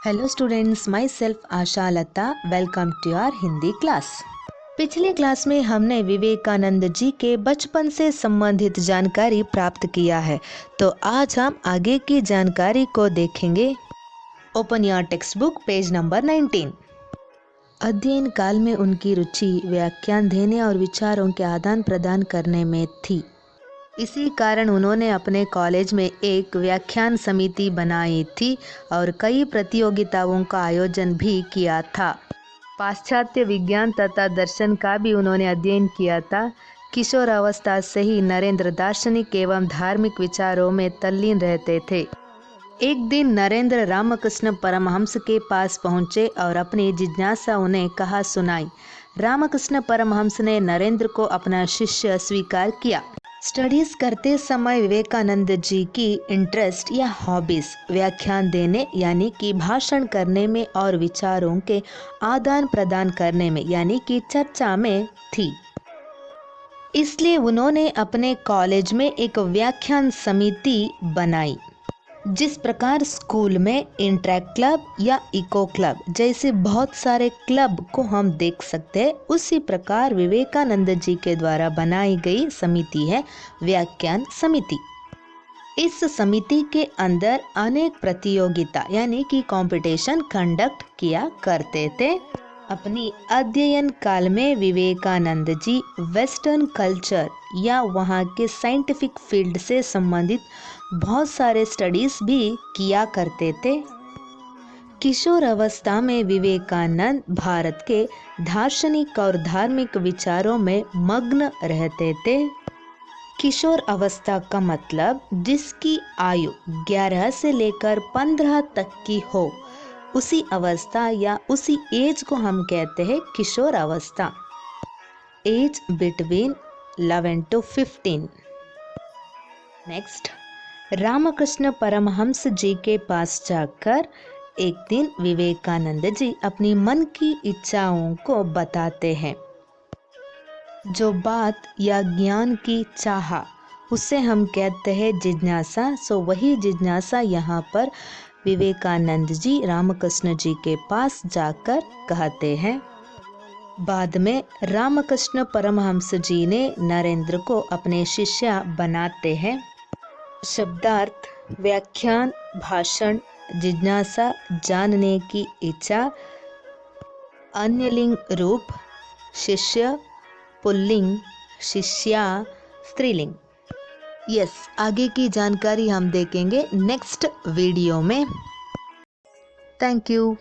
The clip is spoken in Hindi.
Hello students, myself Asha Lata. Welcome to your Hindi class. पिछले क्लास में हमने विवेकानंद जी के बचपन से संबंधित जानकारी प्राप्त किया है, तो आज हम आगे की जानकारी को देखेंगे। Open your text book, page number 19। अध्ययन काल में उनकी रुचि व्याख्यान देने और विचारों के आदान प्रदान करने में थी। इसी कारण उन्होंने अपने कॉलेज में एक व्याख्यान समिति बनाई थी और कई प्रतियोगिताओं का आयोजन भी किया था। पाश्चात्य विज्ञान तथा दर्शन का भी उन्होंने अध्ययन किया था। किशोर अवस्था से ही नरेंद्र दार्शनिक एवं धार्मिक विचारों में तल्लीन रहते थे। एक दिन नरेंद्र रामकृष्ण परमहंस के पास पहुंचे और अपनी जिज्ञासा उन्हें कहा सुनाई। रामकृष्ण परमहंस ने नरेंद्र को अपना शिष्य स्वीकार किया। स्टडीज करते समय विवेकानंद जी की इंटरेस्ट या हॉबीज व्याख्यान देने यानी कि भाषण करने में और विचारों के आदान प्रदान करने में यानी कि चर्चा में थी। इसलिए उन्होंने अपने कॉलेज में एक व्याख्यान समिति बनाई। जिस प्रकार स्कूल में इंटरेक्ट क्लब या इको क्लब जैसे बहुत सारे क्लब को हम देख सकते हैं, उसी प्रकार विवेकानंद जी के द्वारा बनाई गई समिति है व्याख्यान समिति। इस समिति के अंदर अनेक प्रतियोगिता यानी कि कंपटीशन कंडक्ट किया करते थे। अपनी अध्ययन काल में विवेकानंद जी वेस्टर्न कल्चर या वहाँ के साइंटिफिक फील्ड से संबंधित बहुत सारे स्टडीज भी किया करते थे। किशोर अवस्था में विवेकानंद भारत के दार्शनिक और धार्मिक विचारों में मग्न रहते थे। किशोर अवस्था का मतलब जिसकी आयु 11 से लेकर 15 तक की हो, उसी अवस्था या उसी एज को हम कहते हैं किशोर अवस्था। Age between 11 to 15। Next, Ramakrishna Paramhansa ji के पास जाकर एक दिन विवेकानंद जी अपनी मन की इच्छाओं को बताते हैं। जो बात या ज्ञान की चाह, उसे हम कहते हैं जिज्ञासा। सो वही जिज्ञासा यहाँ पर विवेकानंद जी रामकृष्ण जी के पास जाकर कहते हैं। बाद में रामकृष्ण परमहंस जी ने नरेंद्र को अपने शिष्य बनाते हैं। शब्दार्थ, व्याख्यान, भाषण, जिज्ञासा, जानने की इच्छा, अन्यलिंग रूप, शिष्य, पुल्लिंग, शिष्या, स्त्रीलिंग। यस, आगे की जानकारी हम देखेंगे नेक्स्ट वीडियो में। Thank you.